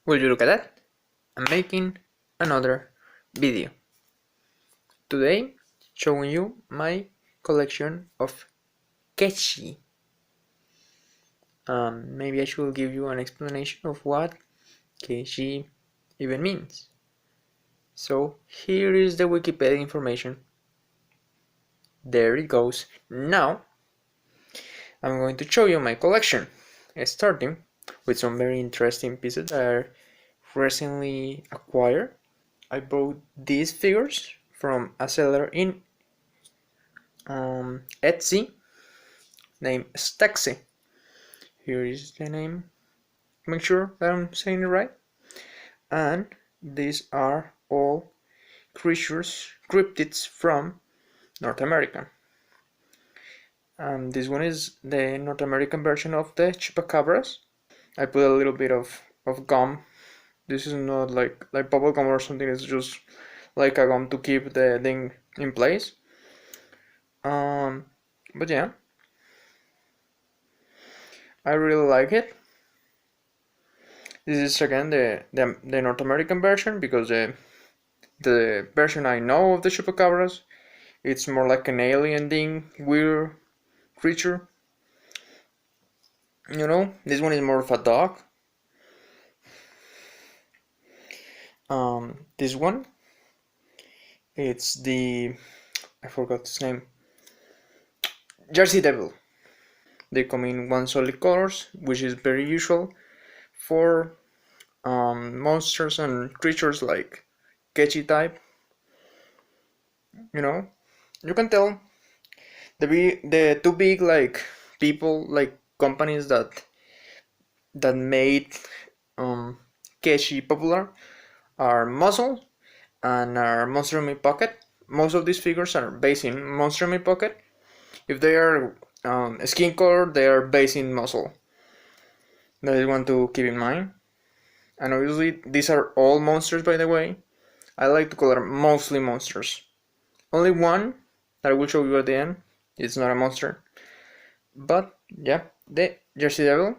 Will you look at that? I'm making another video. Today, showing you my collection of Keshi. Maybe I should give you an explanation of what Keshi even means. So here is the Wikipedia information. There it goes. Now, I'm going to show you my collection, starting with some very interesting pieces that I recently acquired. I bought these figures from a seller in Etsy named Staxi. Here is the name. Make sure that I'm saying it right. And these are all creatures, cryptids from North America. This one is the North American version of the Chupacabras. I put a little bit of gum. This is not like bubble gum or something, it's just like a gum to keep the thing in place. But yeah, I really like it. This is again the North American version, because the version I know of the Chupacabras, it's more like an alien thing, weird creature. You know, this one is more of a dog. This one, it's the, I forgot his name, Jersey Devil. They come in one solid colors, which is very usual for monsters and creatures like Keshi type. You know, you can tell the two big like people, like companies that made Keshi popular are Muscle and are Monster in My Pocket. Most of these figures are based in Monster in My Pocket. If they are skin color, they are based in Muscle. That is one to keep in mind. And obviously these are all monsters, by the way. I like to color mostly monsters. Only one that I will show you at the end, it's not a monster. But yeah, the Jersey Devil.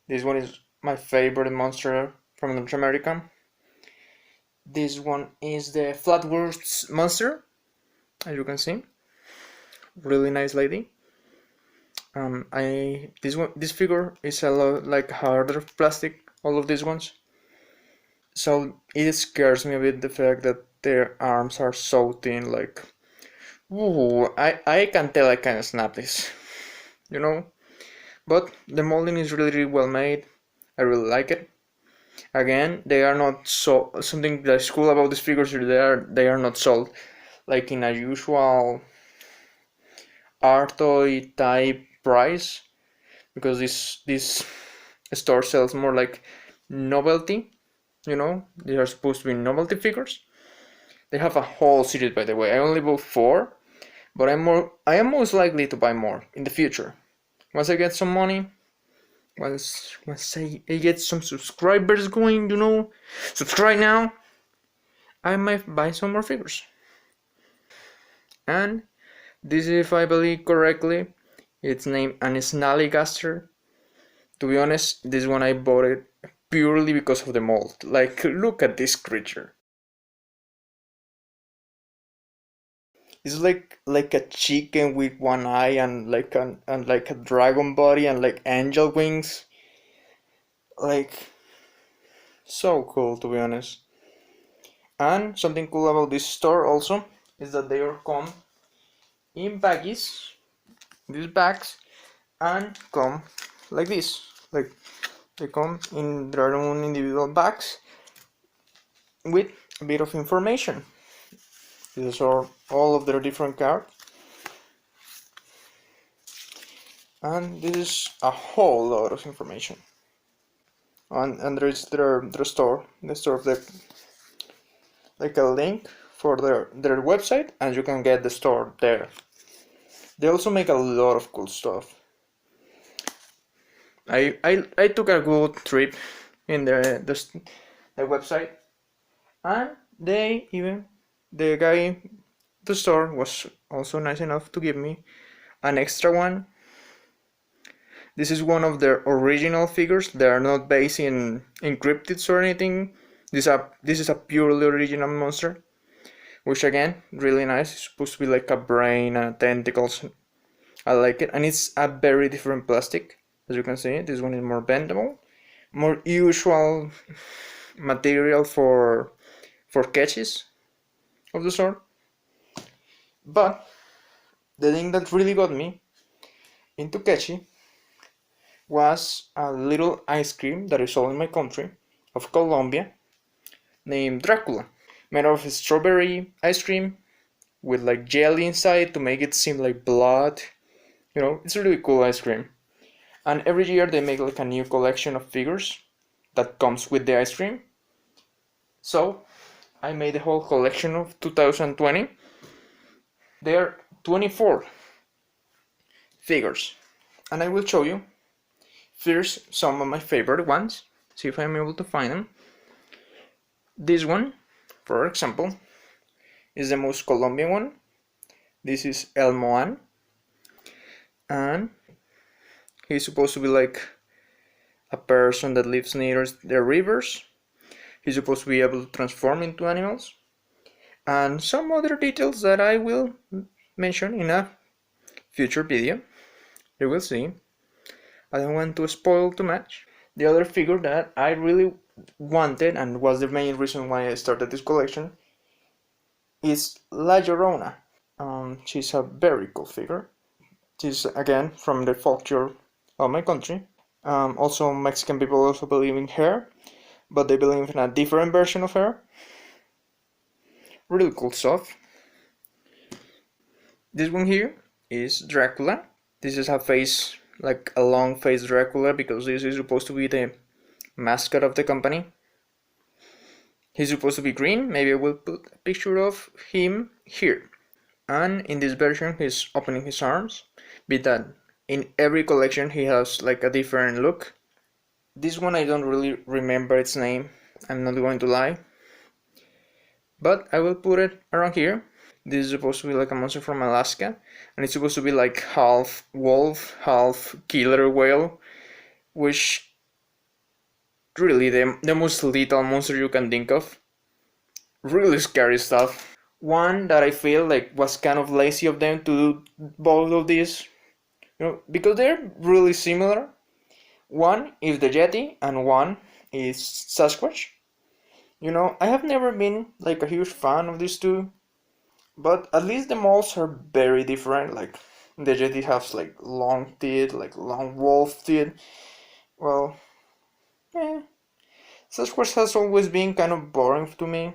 This one is my favorite monster from North America. This one is the Flatworms Monster, as you can see. Really nice lady. This figure is a lot like harder plastic, all of these ones. So it scares me a bit, the fact that their arms are so thin, like, ooh, I can tell I can snap this, you know? But the molding is really, really well made. I really like it. Again, they are not so, something that's cool about these figures, they are not sold like in a usual art toy type price, because this store sells more like novelty. You know, these are supposed to be novelty figures. They have a whole series, by the way. I only bought 4, but I am most likely to buy more in the future. Once I get some money, once I get some subscribers going, you know, subscribe now, I might buy some more figures. And this, if I believe correctly, it's named an Snallygaster. To be honest, this one I bought it purely because of the mold. Like, look at this creature. It's like a chicken with one eye and like a dragon body and like angel wings. Like, so cool, to be honest. And something cool about this store also is that they are come in baggies, these bags, and come like this. Like, they come in their own individual bags with a bit of information. These are all of their different cards. And this is a whole lot of information. And there is their store, the store of the, like a link for their website, and you can get the store there. They also make a lot of cool stuff. I took a good trip in the website, and the guy, the store was also nice enough to give me an extra one. This is one of their original figures. They are not based in cryptids or anything. This is a purely original monster, which again, really nice. It's supposed to be like a brain and tentacles. I like it, and it's a very different plastic. As you can see, this one is more bendable, more usual material for catches of the sort. But the thing that really got me into Keshi was a little ice cream that is sold in my country of Colombia named Dracula, made of strawberry ice cream with like jelly inside to make it seem like blood. You know, it's a really cool ice cream. And every year they make like a new collection of figures that comes with the ice cream. So I made the whole collection of 2020. There are 24 figures, and I will show you first some of my favorite ones. See if I'm able to find them. This one, for example, is the most Colombian one. This is El Moan, and he's supposed to be like a person that lives near the rivers. He's supposed to be able to transform into animals, and some other details that I will mention in a future video. You will see. I don't want to spoil too much. The other figure that I really wanted and was the main reason why I started this collection is La Llorona. She's a very cool figure. She's again from the folklore of my country. Also, Mexican people also believe in her, but they believe in a different version of her. Really cool stuff. This one here is Dracula. This is a face, like a long face Dracula, because this is supposed to be the mascot of the company. He's supposed to be green. Maybe I will put a picture of him here. And in this version he's opening his arms. Be that in every collection he has like a different look. This one I don't really remember its name, I'm not going to lie, but I will put it around here. This is supposed to be like a monster from Alaska, and it's supposed to be like half wolf, half killer whale, which really the most lethal monster you can think of. Really scary stuff. One that I feel like was kind of lazy of them to do both of these, you know, because they're really similar. One is the Yeti and one is Sasquatch. You know, I have never been like a huge fan of these two, but at least the molds are very different. Like the Yeti has like long teeth, like long wolf teeth. Well, eh. Sasquatch has always been kind of boring to me.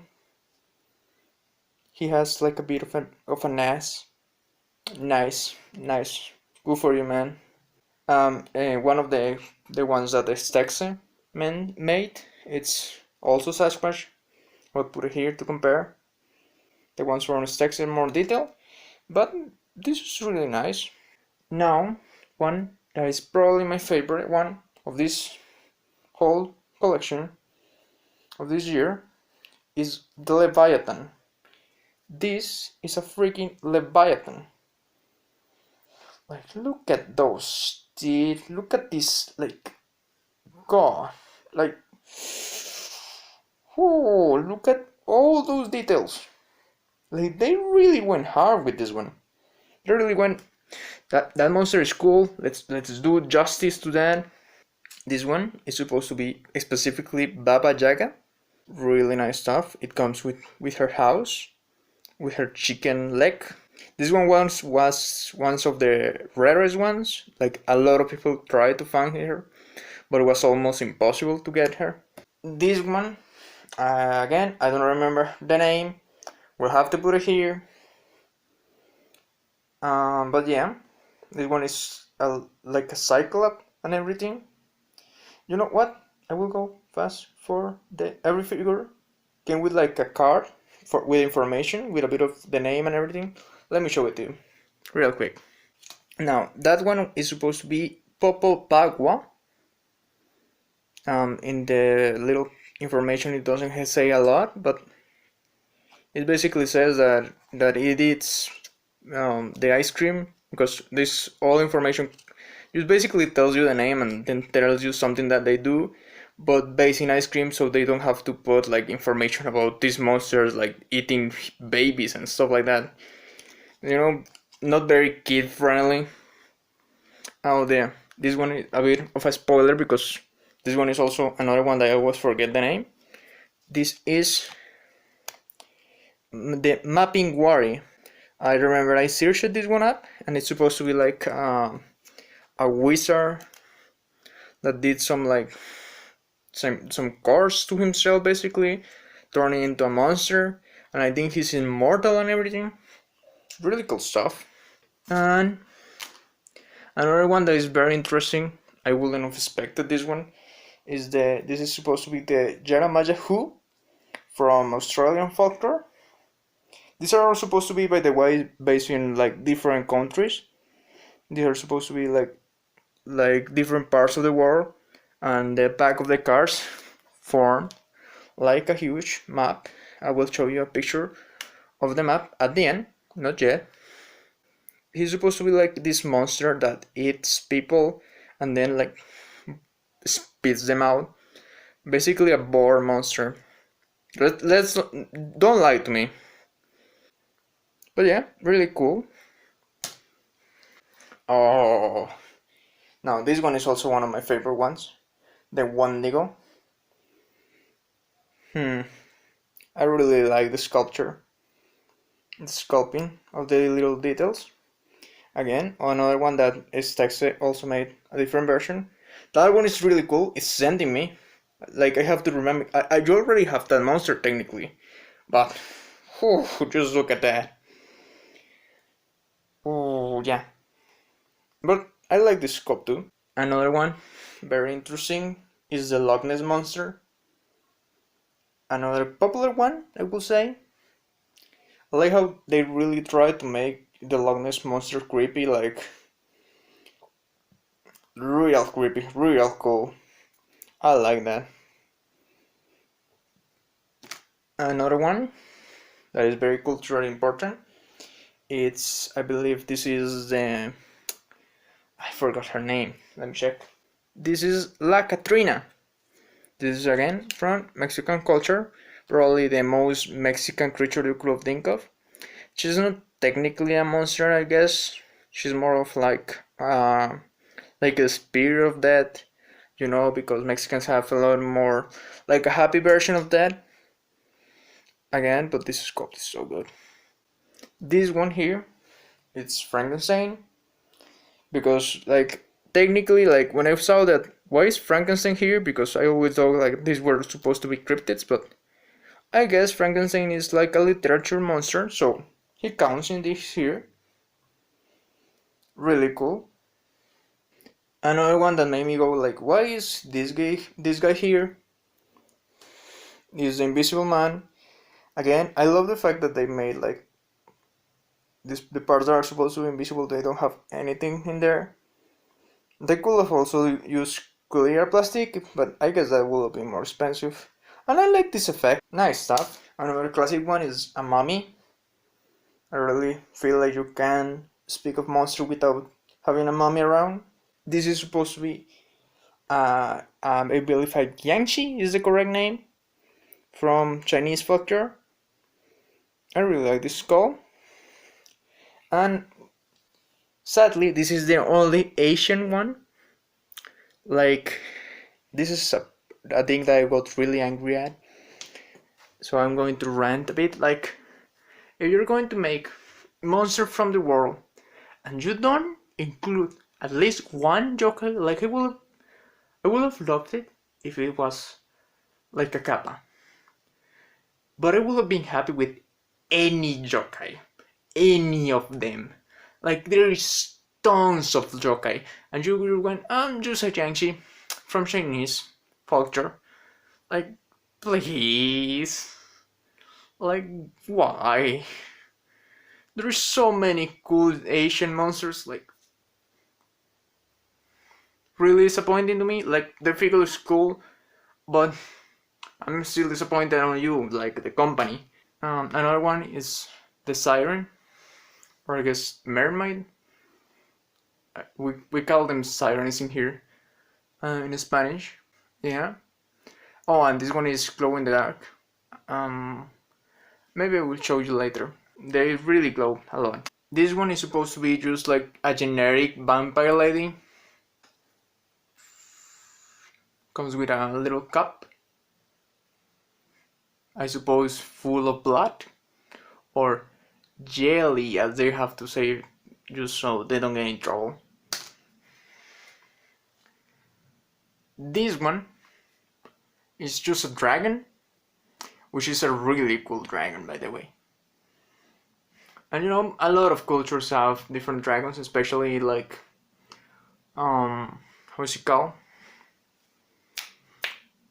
He has like a bit of a Ness. Nice. Good for you, man. One of the ones that the Stexe man made, it's also Sasquatch. I'll put it here to compare. The ones from Stexe in more detail, but this is really nice. Now, one that is probably my favorite one of this whole collection of this year is the Leviathan. This is a freaking Leviathan. Like, look at those teeth. Look at this, like, God. Like, oh, look at all those details. Like, they really went hard with this one. They really went. That monster is cool. Let's do justice to that. This one is supposed to be specifically Baba Yaga. Really nice stuff. It comes with her house, with her chicken leg. This one was one of the rarest ones. Like, a lot of people tried to find her, but it was almost impossible to get her. This one, again, I don't remember the name. We'll have to put it here. But yeah, this one is like a cyclops and everything. You know what? I will go fast for every figure came with like a card with information, with a bit of the name and everything. Let me show it to you real quick. Now, that one is supposed to be Popopagua. In the little information it doesn't say a lot, but it basically says that it eats the ice cream, because this all information It basically tells you the name and then tells you something that they do, but based in ice cream, so they don't have to put like information about these monsters like eating babies and stuff like that. You know, not very kid friendly. Oh there, this one is a bit of a spoiler because this one is also another one that I always forget the name. This is the Mapping Worry. I remember I searched this one up, and it's supposed to be like a wizard that did some like some course to himself, basically turning into a monster, and I think he's immortal and everything. Really cool stuff. And another one that is very interesting, I wouldn't have expected this one, is this is supposed to be the Jacka Who from Australian folklore. These are all supposed to be, by the way, based in like different countries. These are supposed to be like different parts of the world, and the back of the cards form like a huge map. I will show you a picture of the map at the end, not yet. He's supposed to be like this monster that eats people and then like spits them out. Basically a boar monster. Let's don't lie to me. But yeah, really cool. Oh, now this one is also one of my favorite ones. The Wendigo. I really like the sculpture, the sculpting of the little details. Again, another one that is Texe also made a different version. That one is really cool. It's sending me. Like I have to remember, I already have that monster technically, but just look at that. Oh yeah, but I like this sculpt too. Another one, very interesting, is the Loch Ness Monster. Another popular one, I will say. I like how they really try to make the Loch Ness Monster creepy, like real creepy, real cool. I like that. Another one that is very culturally important. It's, I believe this is the, I forgot her name. Let me check. This is La Catrina. This is again from Mexican culture. Probably the most Mexican creature you could think of. She's not technically a monster, I guess. She's more of like a spirit of death, you know, because Mexicans have a lot more like a happy version of that. Again, but this sculpt is so good. This one here, it's Frankenstein, because like technically, like when I saw that, why is Frankenstein here? Because I always thought like these were supposed to be cryptids, but I guess Frankenstein is like a literature monster, so he counts in this here. Really cool. Another one that made me go like, why is this guy here? Is the Invisible Man. Again, I love the fact that they made like the parts that are supposed to be invisible, they don't have anything in there. They could have also used clear plastic, but I guess that would have been more expensive. And I like this effect. Nice stuff. Another classic one is a mummy. I really feel like you can speak of monster without having a mummy around. This is supposed to be, I believe, a Yangshi is the correct name from Chinese folklore. I really like this skull. And sadly, this is the only Asian one. Like, this is a thing that I got really angry at. So I'm going to rant a bit. Like, if you're going to make monster from the world and you don't include at least one Joker, like I would have loved it if it was like a kappa. But I would have been happy with any yokai, any of them. Like there is tons of yokai, and you were going, I'm just a Jiangxi from Chinese folklore. Like, please, like why? There's so many cool Asian monsters. Like, really disappointing to me. Like the figure is cool, but I'm still disappointed on you, like the company. Another one is the Siren, or I guess Mermaid. we call them sirens in here, in Spanish. Yeah. Oh, and this one is glow in the dark. Maybe I will show you later. They really glow a lot. This one is supposed to be just like a generic vampire lady. Comes with a little cup, I suppose full of blood, or jelly as they have to say, just so they don't get in trouble. This one is just a dragon, which is a really cool dragon, by the way. And you know, a lot of cultures have different dragons, especially like, how's it called?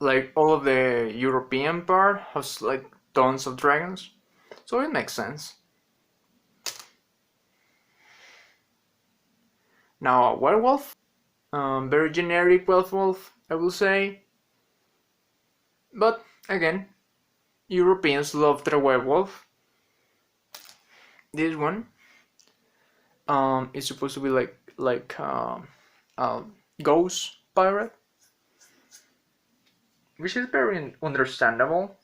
Like all of the European part has like tons of dragons, so it makes sense. Now a werewolf, very generic werewolf, I will say. But again, Europeans love the werewolf. This one is supposed to be like a ghost pirate, which is very understandable.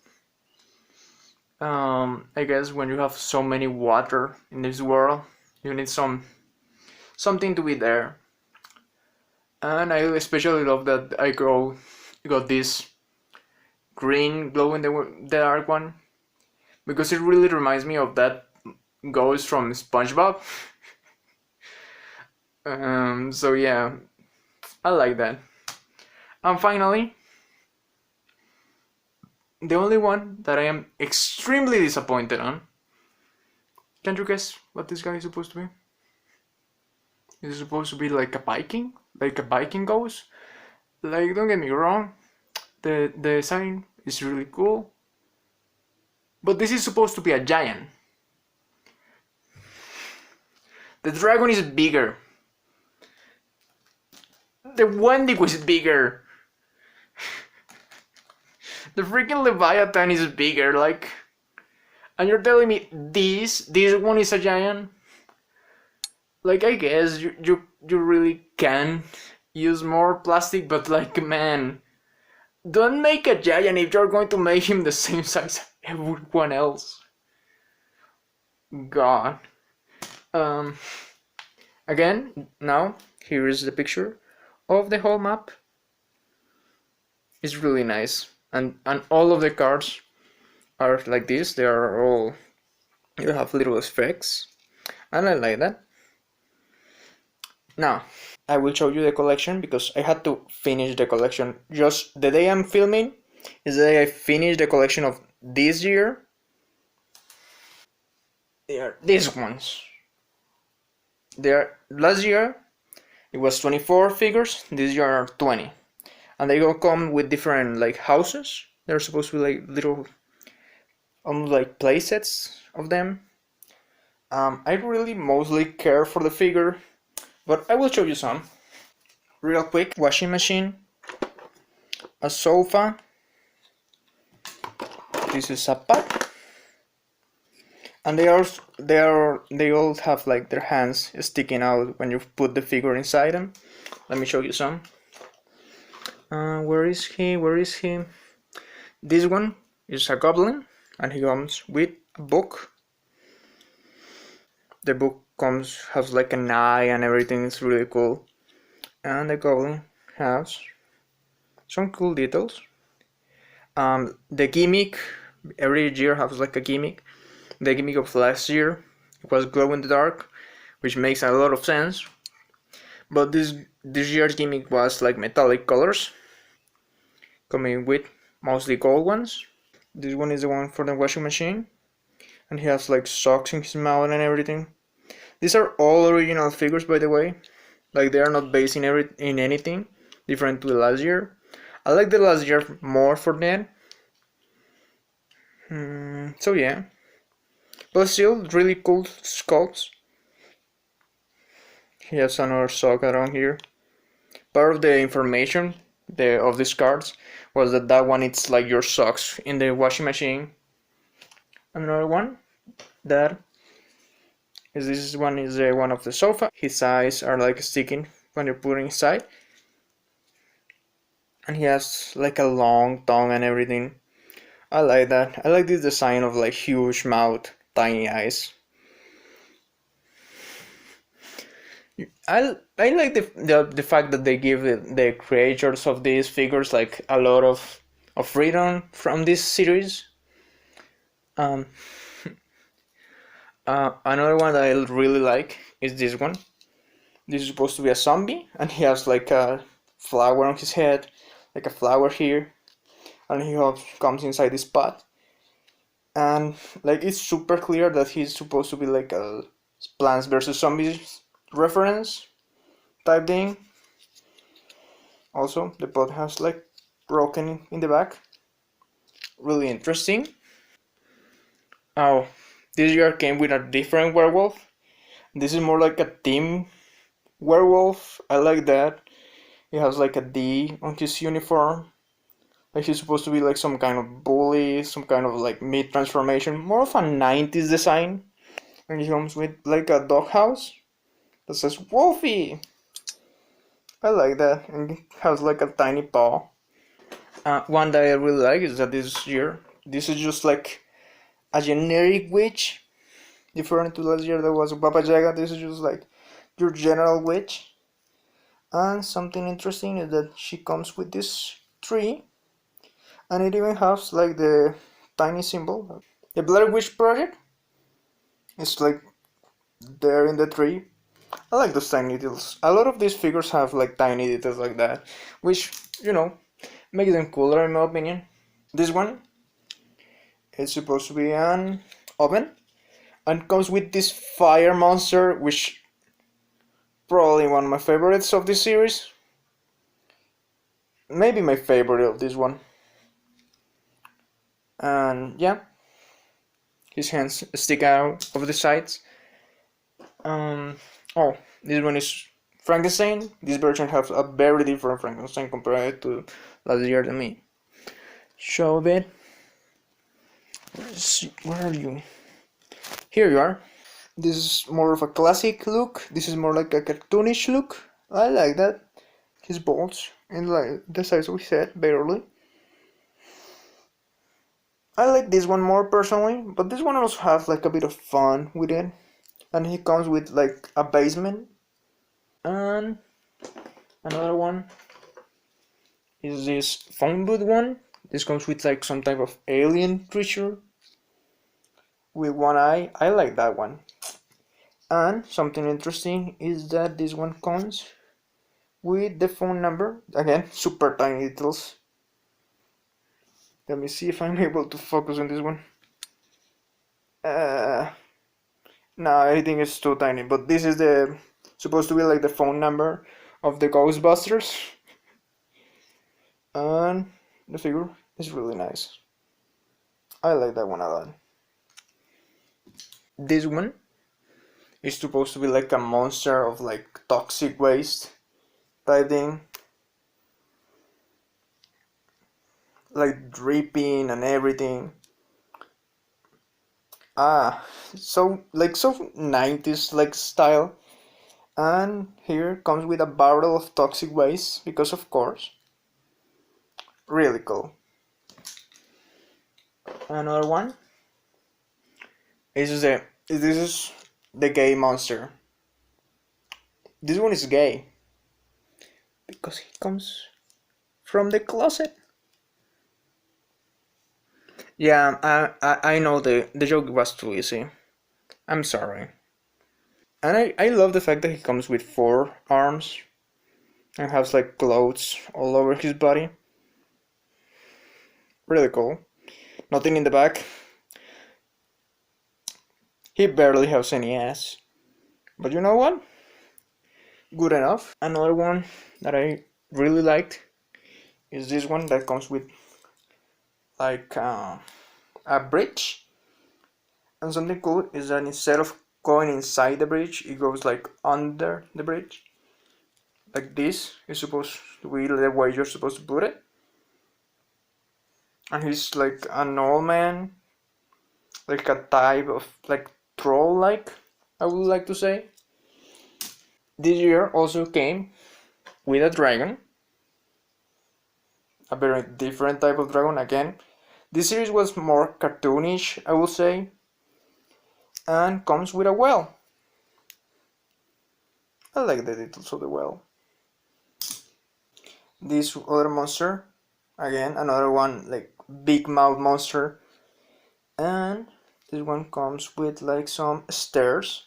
I guess when you have so many water in this world, you need something to be there. And I especially love that I got this green glow in the dark one, because it really reminds me of that ghost from SpongeBob. So yeah, I like that. And finally, the only one that I am extremely disappointed on. Can you guess what this guy is supposed to be? Is it supposed to be like a Viking? Like a Viking ghost? Like, don't get me wrong, the design is really cool. But this is supposed to be a giant. The dragon is bigger. The Wendigo is bigger. The freaking Leviathan is bigger, like, and you're telling me this one is a giant? Like, I guess you really can use more plastic, but like, man, don't make a giant if you're going to make him the same size as everyone else. God. Again, now here is the picture of the whole map. It's really nice, and all of the cards are like this. They are all, you have little effects, and I like that. Now I will show you the collection, because I had to finish the collection. Just the day I'm filming is the day I finished the collection of this year. They are these ones. Last year it was 24 figures, this year are 20. And they all come with different like houses. They're supposed to be like little, almost like play sets of them. I really mostly care for the figure, but I will show you some. Real quick, washing machine, a sofa, this is a pot, and they all have like their hands sticking out when you put the figure inside them. Let me show you some. Where is he? This one is a goblin, and he comes with a book. The book has like an eye and everything. It's really cool. And the goblin has some cool details. The gimmick, every year has like a gimmick. The gimmick of last year was glow in the dark, which makes a lot of sense. But this year's gimmick was like metallic colors, coming with mostly gold ones. This one is the one for the washing machine, and he has like socks in his mouth and everything. These are all original figures, by the way. Like, they are not based in anything different to the last year. I like the last year more for that. So yeah, but still really cool sculpts. He has another sock around here. Part of the information of these cards was that one, it's like your socks in the washing machine. Another one that This one is the one of the sofa. His eyes are like sticking when you're putting inside. And he has like a long tongue and everything. I like that. I like this design of like huge mouth, tiny eyes. I like the fact that they give the creators of these figures like a lot of freedom from this series. Um, Another one that I really like is this one. This is supposed to be a zombie, and he has like a flower on his head, like a flower here, and he comes inside this pot. And like it's super clear that he's supposed to be like a Plants vs Zombies reference type thing. Also, the pot has like broken in the back. Really interesting. Oh, this year came with a different werewolf. This is more like a team werewolf. I like that. He has like a D on his uniform. Like he's supposed to be like some kind of bully, some kind of like mid transformation. More of a 90s design. And he comes with like a doghouse that says Wolfie. I like that. And it has like a tiny paw. One that I really like is that this year, this is just like a generic witch. Different to last year that was Baba Yaga. This is just like your general witch. And something interesting is that she comes with this tree. And it even has like the tiny symbol. The Blair Witch Project. It's like there in the tree. I like those tiny details. A lot of these figures have like tiny details like that, which, you know, makes them cooler in my opinion. This one is supposed to be an oven and comes with this fire monster, which probably one of my favorites of this series. Maybe my favorite of this one. And yeah, his hands stick out of the sides. Oh, this one is Frankenstein. This version has a very different Frankenstein compared to last year than me. Show a bit. Where are you? Here you are. This is more of a classic look. This is more like a cartoonish look. I like that. His balls and like the size we said, barely. I like this one more personally, but this one also has like a bit of fun with it. And he comes with like a basement. And another one is this phone booth one. This comes with like some type of alien creature with one eye. I like that one. And something interesting is that this one comes with the phone number. Again, super tiny details. Let me see if I'm able to focus on this one. No, I think it's too tiny, but this is the supposed to be like the phone number of the Ghostbusters. And the figure is really nice. I like that one a lot. This one is supposed to be like a monster of like toxic waste type thing. Like dripping and everything. So 90s like style. And here comes with a barrel of toxic waste because of course. Really cool. Another one. This is the gay monster. This one is gay because he comes from the closet. Yeah, I know the joke was too easy. I'm sorry. And I love the fact that he comes with 4 arms and has like clothes all over his body. Really cool. Nothing in the back. He barely has any ass. But you know what? Good enough. Another one that I really liked is this one that comes with like a bridge. And something cool is that instead of going inside the bridge, it goes like under the bridge. Like this is supposed to be the way you're supposed to put it. And he's like an old man, like a type of like troll like. I would like to say. This year also came with a dragon, a very different type of dragon again. This series was more cartoonish, I would say, and comes with a whale. I like the details of the whale. This other monster, again another one like big mouth monster, and this one comes with like some stairs,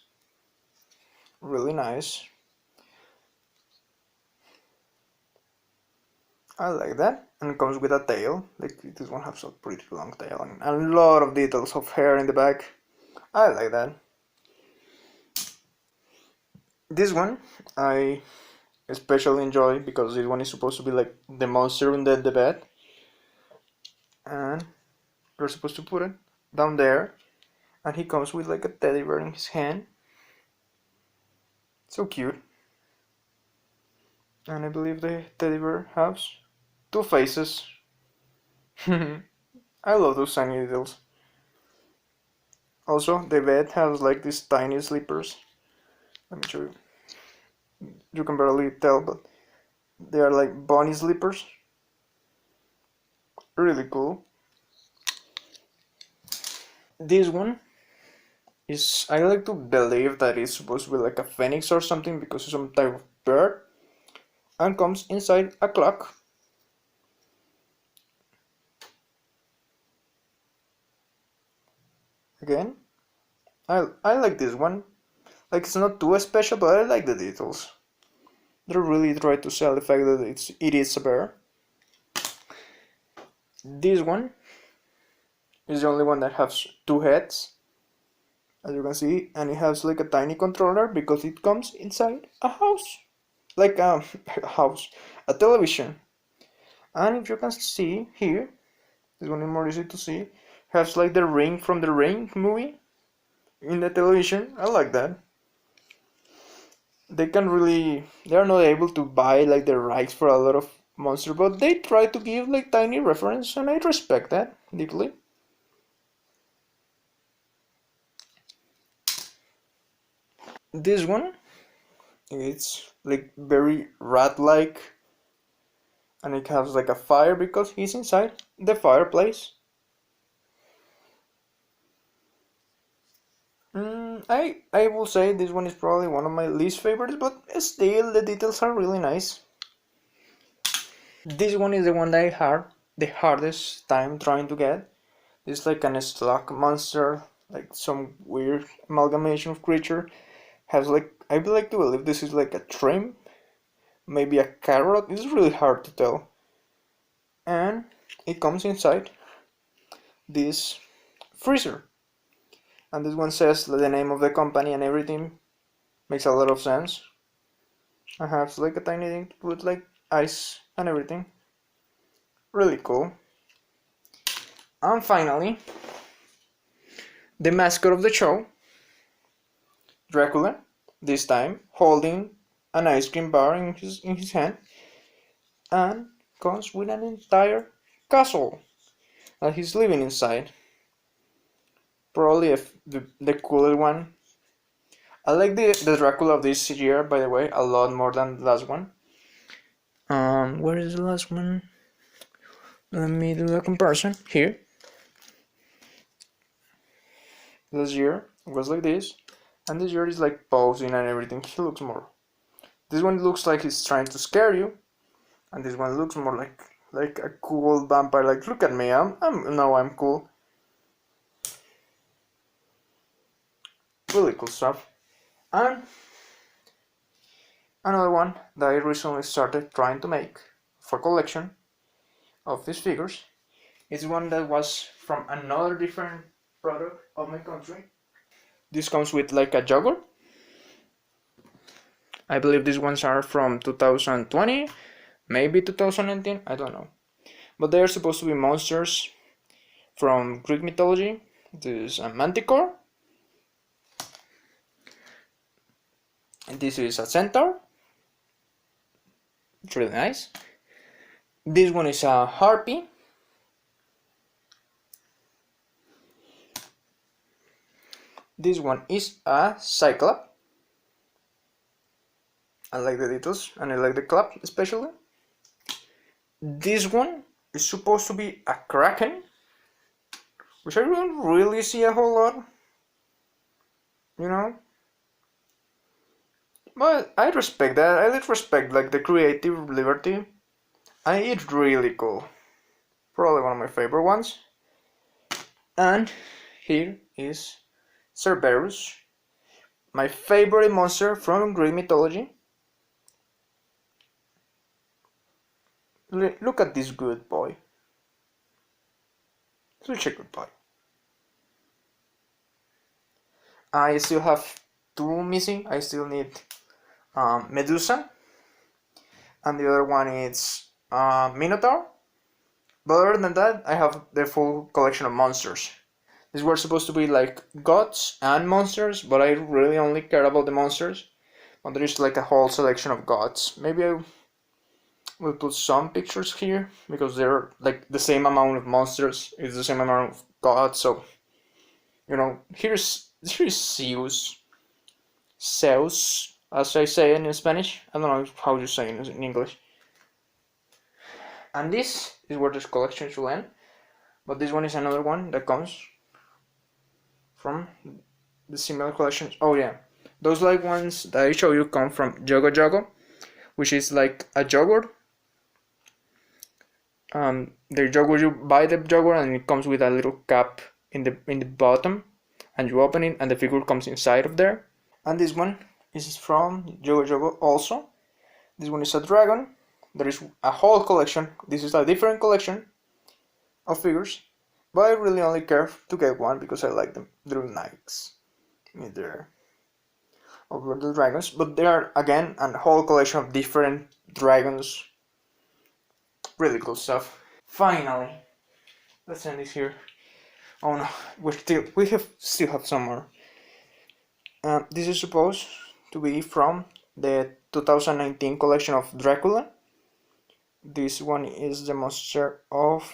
really nice. I like that, and it comes with a tail. Like this one has a pretty long tail and a lot of details of hair in the back. I like that. This one I especially enjoy because this one is supposed to be like the monster under the bed, and you're supposed to put it down there, and he comes with like a teddy bear in his hand. So cute. And I believe the teddy bear has two faces. I love those tiny details. Also, the bed has like these tiny sleepers. Let me show you. You can barely tell, but they are like bunny sleepers. Really cool. This one is, I like to believe that it's supposed to be like a phoenix or something because it's some type of bird, and comes inside a clock. Again, I like this one. Like it's not too special, but I like the details. They really try to sell the fact that it is a bear. This one is the only one that has two heads, as you can see, and it has like a tiny controller because it comes inside a house, like a house, a television. And if you can see here, this one is more easy to see. Has like the ring from the Ring movie in the television. I like that. They are not able to buy like the rights for a lot of monster, but they try to give like tiny reference, and I respect that deeply. This one, it's like very rat-like, and it has like a fire because he's inside the fireplace. I will say this one is probably one of my least favorites, but still the details are really nice. This one is the one that I had the hardest time trying to get. It's like an slug monster, like some weird amalgamation of creature. Has like, I would like to believe this is like a trim, maybe a carrot. It's really hard to tell. And it comes inside this freezer. And this one says the name of the company and everything. Makes a lot of sense. I have like a tiny thing to put like ice and everything. Really cool. And finally, the mascot of the show, Dracula, this time holding an ice cream bar in his hand, and comes with an entire castle that he's living inside. Probably the coolest one. I like the Dracula of this year, by the way, a lot more than the last one. Where is the last one? Let me do a comparison here. Last year was like this, and this year is like posing and everything. He looks more. This one looks like he's trying to scare you, and this one looks more like a cool vampire. Like, look at me, I'm cool. Really cool stuff. And another one that I recently started trying to make for collection of these figures is one that was from another different product of my country. This comes with like a jogger. I believe these ones are from 2020, maybe 2019, I don't know. But they are supposed to be monsters from Greek mythology. This is a Manticore. And this is a centaur. It's really nice. This one is a harpy. This one is a Cyclops. I like the details and I like the club especially. This one is supposed to be a Kraken, which I don't really see a whole lot, you know. But I respect that. I respect like the creative liberty, and it's really cool. Probably one of my favorite ones. And here is Cerberus, my favorite monster from Greek mythology. Look at this good boy. Such a good boy. I still have two missing. I still need Medusa, and the other one is Minotaur. But other than that, I have the full collection of monsters. These were supposed to be like gods and monsters, but I really only care about the monsters. But there is like a whole selection of gods. Maybe I will put some pictures here because they're like the same amount of monsters. It's the same amount of gods. So you know, here's Zeus, as I say in Spanish. I don't know how you say it in English. And this is where this collection should end. But this one is another one that comes from the similar collections. Oh yeah, those like ones that I show you come from Jacka, which is like a yogurt. The yogurt, you buy the yogurt and it comes with a little cap in the bottom, and you open it and the figure comes inside of there. And this one is from Jacka also. This one is a dragon. There is a whole collection. This is a different collection of figures, but I really only care to get one because I like them. They're nice. They're over the dragons, but there are again a whole collection of different dragons. Really cool stuff. Finally, let's end this here. Oh no, we still have some more. This is supposed to be from the 2019 collection of Dracula. This one is the monster of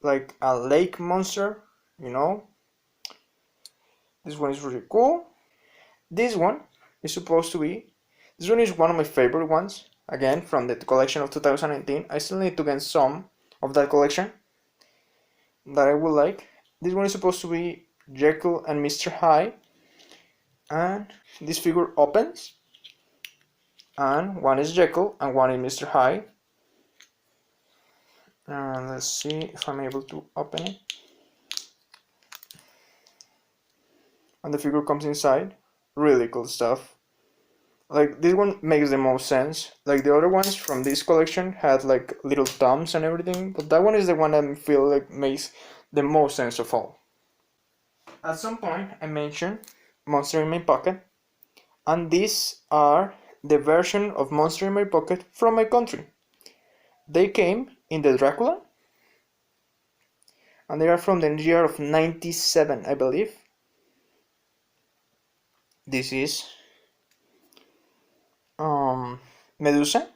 like a lake monster, you know. This one is really cool. This one is supposed to be, this one is one of my favorite ones, again from the collection of 2019. I still need to get some of that collection that I would like. This one is supposed to be Jekyll and Mr. Hyde, and this figure opens, and one is Jekyll and one is Mr. Hyde. And let's see if I'm able to open it. And the figure comes inside. Really cool stuff. Like this one makes the most sense. Like the other ones from this collection had like little thumbs and everything, but that one is the one that I feel like makes the most sense of all. At some point I mentioned Monster in My Pocket, and these are the version of Monster in My Pocket from my country. They came in the Dracula, and they are from the year of 97, I believe. This is Medusa.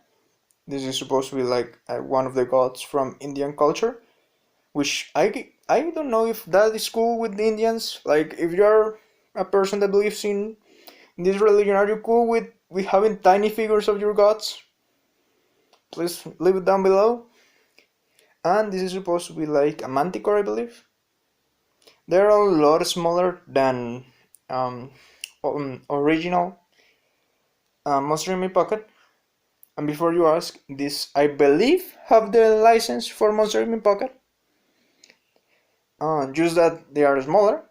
This is supposed to be like one of the gods from Indian culture, which I don't know if that is cool with the Indians. Like if you're a person that believes in this religion, are you cool with having tiny figures of your gods? Please leave it down below. And this is supposed to be like a Manticore, I believe. They're a lot smaller than original Monster in My Pocket. And before you ask, this I believe have the license for Monster in My Pocket. Just that they are smaller,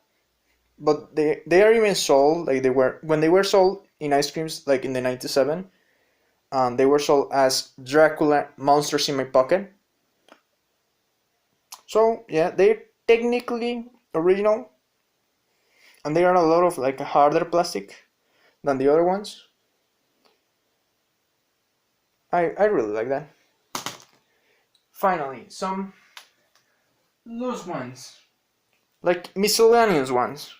but they are even sold like they were when they were sold in ice creams like in the 97. They were sold as Dracula Monsters in My Pocket. So yeah, they're technically original, and they are a lot of like a harder plastic than the other ones. I really like that. Finally, some loose ones, like miscellaneous ones.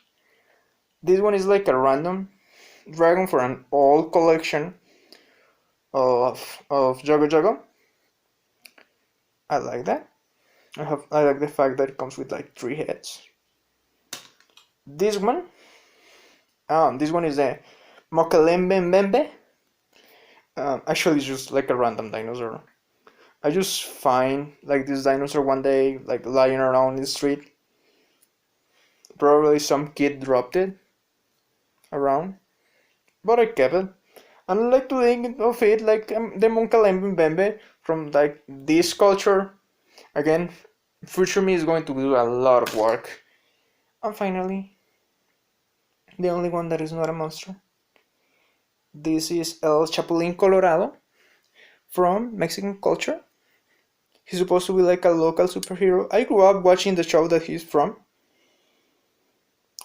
This one is like a random dragon for an old collection of Jacka. I like that. I like the fact that it comes with like 3 heads. This one, this one is the Mokalembembembe. Actually, it's just like a random dinosaur. I just find like this dinosaur one day, like lying around in the street. Probably some kid dropped it around, but I kept it. And I like to think of it like the Mokalembembembe from like this culture. Again, future me is going to do a lot of work. And finally, the only one that is not a monster. This is El Chapulín Colorado from Mexican culture. He's supposed to be like a local superhero. I grew up watching the show that he's from,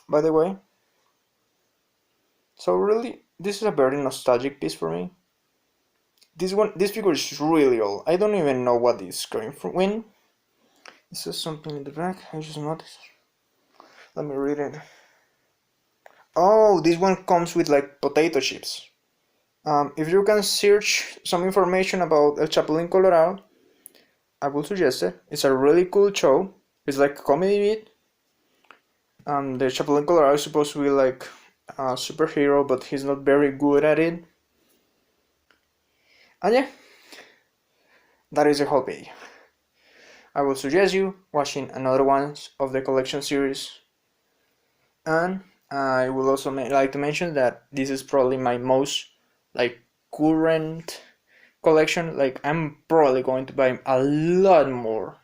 by the way. So really, this is a very nostalgic piece for me. This figure is really old. I don't even know what is going from when. It says something in the back. I just noticed. Let me read it. Oh, this one comes with like potato chips. If you can search some information about El Chapulín Colorado, I would suggest it. It's a really cool show. It's like a comedy bit. The Chapulín Colorado is supposed to be like a superhero, but he's not very good at it. And yeah, that is the whole video. I would suggest you watching another ones of the collection series. And I would also like to mention that this is probably my most like current collection. Like I'm probably going to buy a lot more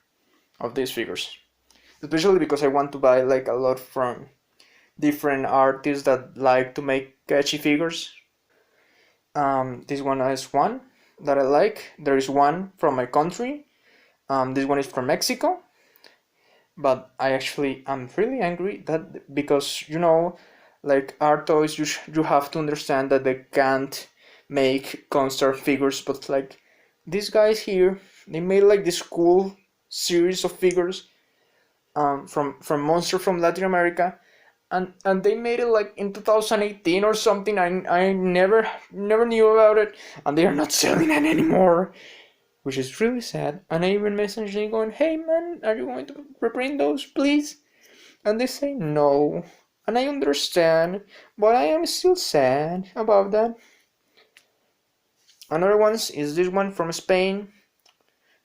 of these figures, especially because I want to buy like a lot from different artists that like to make Keshi figures. This one is one that I like. There is one from my country. This one is from Mexico. But I actually am really angry that because like art toys, you have to understand that they can't make constant figures, but like these guys here, they made like this cool series of figures from Monster from Latin America, and they made it like in 2018 or something. I never knew about it, and they are not selling it anymore, which is really sad. And I even messaged them going, "Hey man, are you going to reprint those, please?" And they say no, and I understand, but I am still sad about that. Another one is this one from Spain.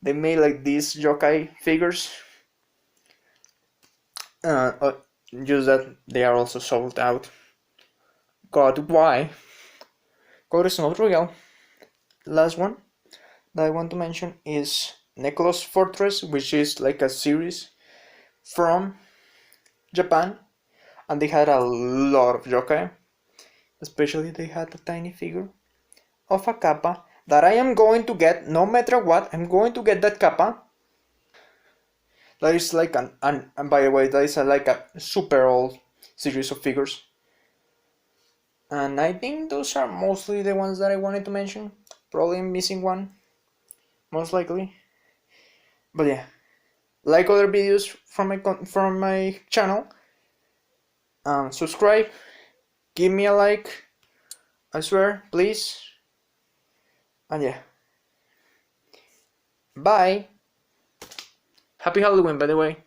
They made like these yokai figures. Just that they are also sold out. God, why? God is not real. Last one that I want to mention is Necklace Fortress, which is like a series from Japan, and they had a lot of yokai. Especially they had a tiny figure of a kappa that I am going to get no matter what. I'm going to get that kappa. That is like and by the way, that is like a super old series of figures. And I think those are mostly the ones that I wanted to mention. Probably I'm missing one, most likely. But yeah, like other videos from my channel. Subscribe, give me a like, I swear, please. And yeah, bye. Happy Halloween, by the way.